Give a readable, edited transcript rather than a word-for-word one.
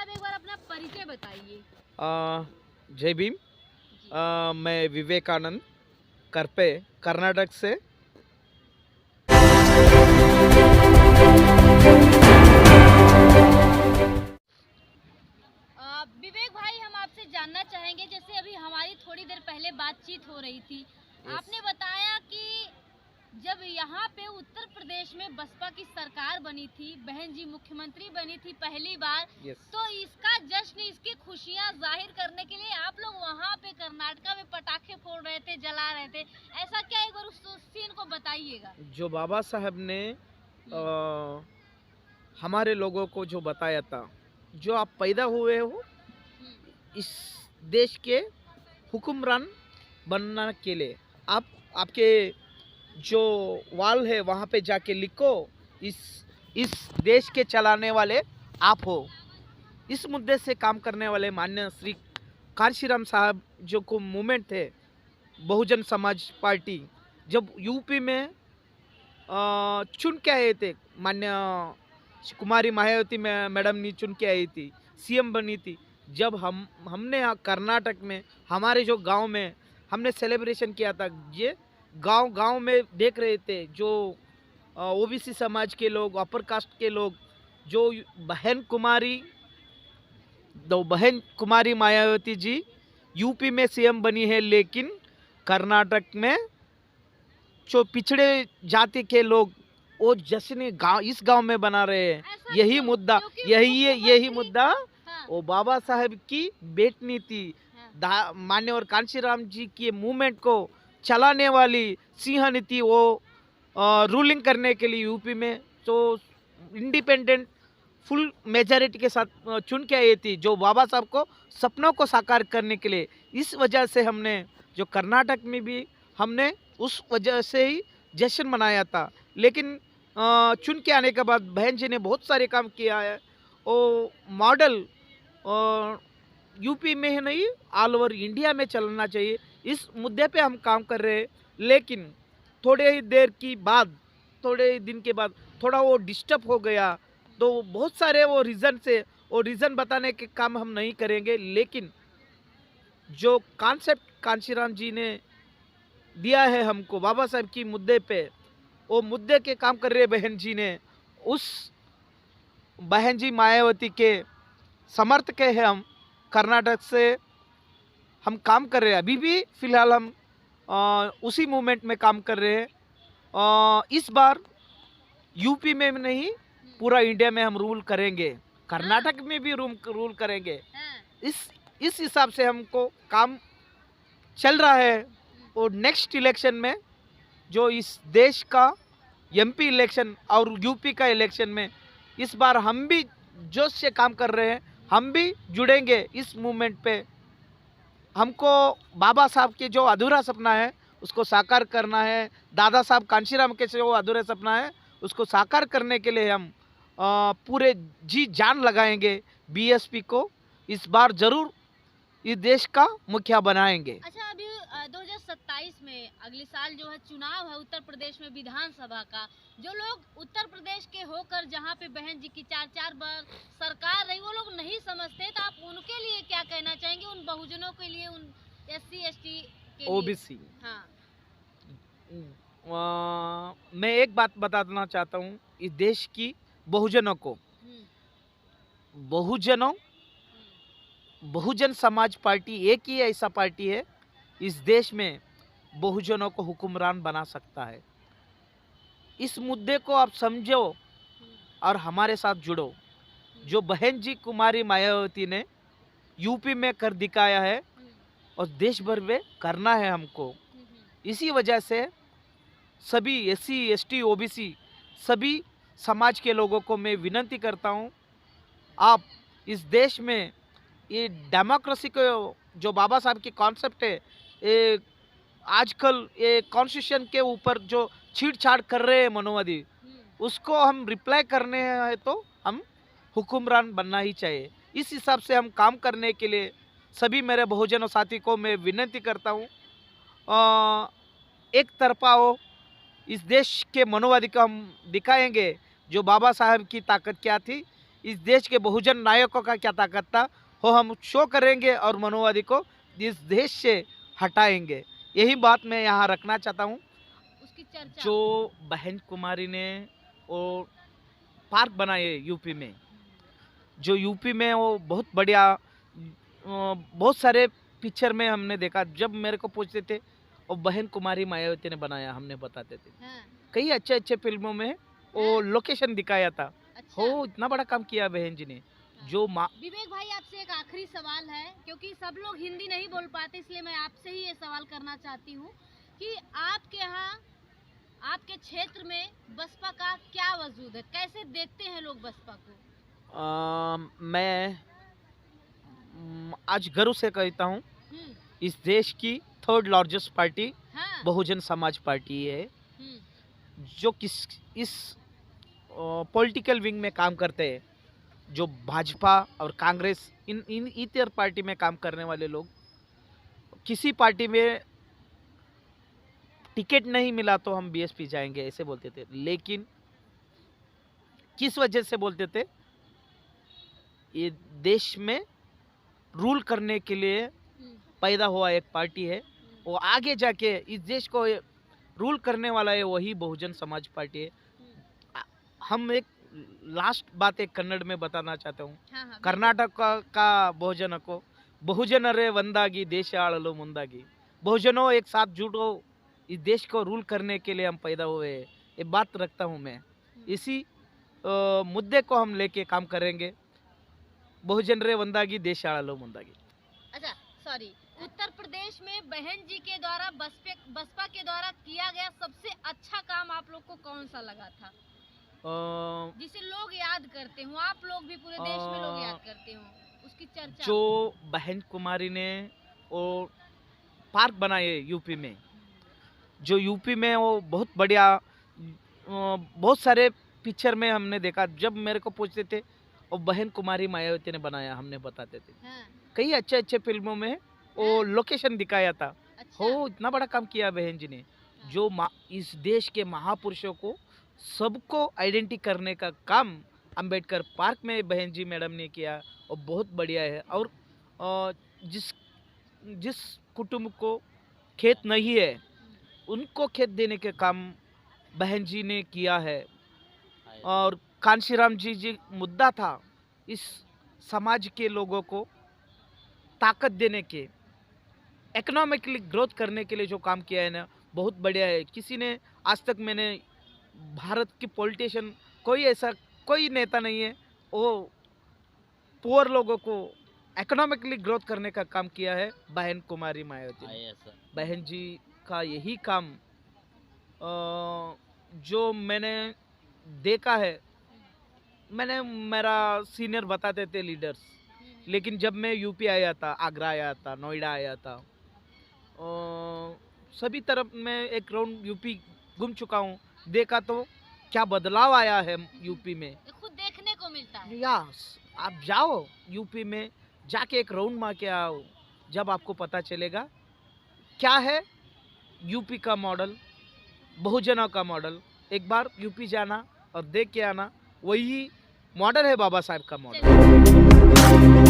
साहब एक बार अपना परिचय बताइए। जय भीम। मैं विवेकानंद करपे कर्नाटक से। विवेक भाई, हम आपसे जानना चाहेंगे, जैसे अभी हमारी थोड़ी देर पहले बातचीत हो रही थी। आपने बताया कि जब यहाँ पे उत्तर प्रदेश में बसपा की सरकार बनी थी, बहन जी मुख्यमंत्री बनी थी पहली बार, तो इसका जश्न, इसकी खुशियाँ जाहिर करने के लिए आप लोग वहाँ पे कर्नाटका में पटाखे फोड़ रहे थे, जला रहे थे। ऐसा क्या, एक बार उस सीन को बताइएगा। जो बाबा साहब ने हमारे लोगों को जो बताया था, जो आप पैदा हुए हो इस देश के हुक्मरान बनने के लिए, आप आपके जो वाल है वहाँ पे जाके लिखो, इस देश के चलाने वाले आप हो। इस मुद्दे से काम करने वाले माननीय श्री कांशीराम साहब जो को मूवमेंट थे, बहुजन समाज पार्टी, जब यूपी में चुन के आए थे, मान्य कुमारी मायावती मैडम ने चुन के आई थी, सीएम बनी थी। जब हमने यहाँ कर्नाटक में हमारे जो गांव में हमने सेलिब्रेशन किया था, ये गांव में देख रहे थे जो ओबीसी समाज के लोग, अपर कास्ट के लोग, जो बहन कुमारी मायावती जी यूपी में सीएम बनी है, लेकिन कर्नाटक में जो पिछड़े जाति के लोग वो जश्न इस गांव में बना रहे हैं। यही मुद्दा, यही मुद्दा वो बाबा साहब की बेटनी थी, मान्यवर कांशीराम जी की मूवमेंट को चलाने वाली सिंहनी थी। वो रूलिंग करने के लिए यूपी में तो इंडिपेंडेंट फुल मेजॉरिटी के साथ चुन के आई थी, जो बाबा साहब को सपनों को साकार करने के लिए। इस वजह से हमने जो कर्नाटक में भी हमने उस वजह से ही जश्न मनाया था। लेकिन चुन के आने के बाद बहन जी ने बहुत सारे काम किया है। वो मॉडल यूपी में ही नहीं, ऑल ओवर इंडिया में चलना चाहिए। इस मुद्दे पे हम काम कर रहे हैं, लेकिन थोड़े ही दिन के बाद थोड़ा वो डिस्टर्ब हो गया, तो बहुत सारे वो रीज़न बताने के काम हम नहीं करेंगे। लेकिन जो कॉन्सेप्ट कांशीराम जी ने दिया है हमको बाबा साहब की मुद्दे पे, वो मुद्दे के काम कर रहे बहन जी ने। उस बहन जी मायावती के समर्थक है हम। कर्नाटक से हम काम कर रहे हैं, अभी भी फिलहाल हम उसी मूवमेंट में काम कर रहे हैं। इस बार यूपी में नहीं, पूरा इंडिया में हम रूल करेंगे, कर्नाटक में भी रूल करेंगे। इस हिसाब से हमको काम चल रहा है। और नेक्स्ट इलेक्शन में जो इस देश का एमपी इलेक्शन और यूपी का इलेक्शन में, इस बार हम भी जोश से काम कर रहे हैं, हम भी जुड़ेंगे इस मूवमेंट पे। हमको बाबा साहब के जो अधूरा सपना है उसको साकार करना है, दादा साहब कांशीराम के जो अधूरा सपना है उसको साकार करने के लिए हम पूरे जी जान लगाएंगे। बीएसपी को इस बार जरूर इस देश का मुखिया बनाएंगे। अच्छा, अभी 2027 में अगले साल जो है चुनाव है उत्तर प्रदेश में विधानसभा का। जो लोग उत्तर प्रदेश के होकर जहाँ पे बहन जी की 4 बार सरकार रही, वो लोग नहीं समझते, तो आप उनके लिए क्या कहना चाहेंगे, उन बहुजनों के लिए, उन SC ST के लिए? ओबीसी। हाँ, मैं एक बात बताना चाहता हूँ इस देश की बहुजनों को। बहुजन समाज पार्टी एक ही ऐसा पार्टी है इस देश में बहुजनों को हुक्मरान बना सकता है। इस मुद्दे को आप समझो और हमारे साथ जुड़ो। जो बहन जी कुमारी मायावती ने यूपी में कर दिखाया है और देश भर में करना है हमको। इसी वजह से सभी SC ST OBC सभी समाज के लोगों को मैं विनती करता हूँ, आप इस देश में ये डेमोक्रेसी को जो बाबा साहब की कॉन्सेप्ट है, ये आजकल ये कॉन्स्टिट्यूशन के ऊपर जो छेड़छाड़ कर रहे हैं मनोवादी, उसको हम रिप्लाई करने हैं तो हम हुक्मरान बनना ही चाहिए। इस हिसाब से हम काम करने के लिए सभी मेरे बहुजनों साथी को मैं विनती करता हूँ, एक तरफा हो इस देश के मनोवादी को हम दिखाएंगे जो बाबा साहब की ताकत क्या थी। इस देश के बहुजन नायकों का क्या ताकत था वो हम शो करेंगे और मनोवादी को इस देश से हटाएंगे। यही बात मैं यहाँ रखना चाहता हूँ। उसकी चर्चा जो बहन कुमारी ने वो पार्क बनाए यूपी में, जो यूपी में वो बहुत बढ़िया, बहुत सारे पिक्चर में हमने देखा। जब मेरे को पूछते थे वो बहन कुमारी मायावती ने बनाया, हमने बताते थे। हाँ, कई अच्छे अच्छे फिल्मों में वो लोकेशन दिखाया था। अच्छा। हो इतना बड़ा काम किया बहन जी ने। जो माँ विवेक भाई, आपसे एक आखिरी सवाल है, क्योंकि सब लोग हिंदी नहीं बोल पाते, इसलिए मैं आपसे ही ये सवाल करना चाहती हूँ कि आपके यहाँ, आपके क्षेत्र में बसपा का क्या वजूद है, कैसे देखते हैं लोग बसपा को? मैं आज गर्व से कहता हूँ हम्म, इस देश की थर्ड लार्जेस्ट पार्टी हाँ, बहुजन समाज पार्टी है, हम्म, जो इस पॉलिटिकल विंग में काम करते हैं। जो भाजपा और कांग्रेस इन इन इतर पार्टी में काम करने वाले लोग, किसी पार्टी में टिकट नहीं मिला तो हम बीएसपी जाएंगे ऐसे बोलते थे। लेकिन किस वजह से बोलते थे? ये देश में रूल करने के लिए पैदा हुआ एक पार्टी है, वो आगे जाके इस देश को रूल करने वाला है, वही बहुजन समाज पार्टी है। हम एक लास्ट बात एक कन्नड़ में बताना चाहता हूँ। हाँ, हाँ, कर्नाटक का बहुजन को बहुजनरे ಒಂದಾಗಿ ದೇಶ ಆಳಲು ಮುಂದಾಗಿ, बहुजनों एक साथ जुटो, इस देश को रूल करने के लिए हम पैदा हुए हैं। ये बात रखता हूँ मैं। इसी मुद्दे को हम लेके काम करेंगे। बहुजनरे ಒಂದಾಗಿ ದೇಶ ಆಳಲು ಮುಂದಾಗಿ। अच्छा, सॉरी, उत्तर प्रदेश में बहन जी के द्वारा बसपा के द्वारा किया गया सबसे अच्छा काम आप लोग को कौन सा लगा था, जिसे लोग याद करते हो, आप लोग भी पूरे देश में लोग याद करते हो, उसकी चर्चा? जो बहन कुमारी ने वो पार्क बनाए यूपी में, जो यूपी में वो बहुत बढ़िया, बहुत सारे पिक्चर में हमने देखा। जब मेरे को पूछते थे वो बहन कुमारी मायावती ने बनाया, हमने बताते थे। हाँ, कई अच्छे अच्छे फिल्मों में वो लोकेशन दिखाया था। अच्छा, हो इतना बड़ा काम किया बहन जी ने। जो इस देश के महापुरुषों को सबको आइडेंटिटी करने का काम अंबेडकर पार्क में बहन जी मैडम ने किया, और बहुत बढ़िया है। और जिस जिस कुटुंब को खेत नहीं है उनको खेत देने के काम बहन जी ने किया है। और कांशीराम जी मुद्दा था इस समाज के लोगों को ताकत देने के, इकोनॉमिकली ग्रोथ करने के लिए जो काम किया है ना, बहुत बढ़िया है। किसी ने आज तक, मैंने भारत की पॉलिटिशियन कोई ऐसा कोई नेता नहीं है वो पुअर लोगों को इकोनॉमिकली ग्रोथ करने का काम किया है बहन कुमारी मायावती ने। बहन जी का यही काम जो मैंने देखा है, मैंने मेरा सीनियर बताते थे लीडर्स, लेकिन जब मैं यूपी आया था, आगरा आया था, नोएडा आया था, सभी तरफ मैं एक राउंड यूपी घूम चुका हूँ, देखा तो क्या बदलाव आया है यूपी में। ये खुद देखने को मिलता है। यस, आप जाओ यूपी में, जाके एक राउंड मार के आओ, जब आपको पता चलेगा क्या है यूपी का मॉडल, बहुजनों का मॉडल। एक बार यूपी जाना और देख के आना, वही मॉडल है बाबा साहब का मॉडल।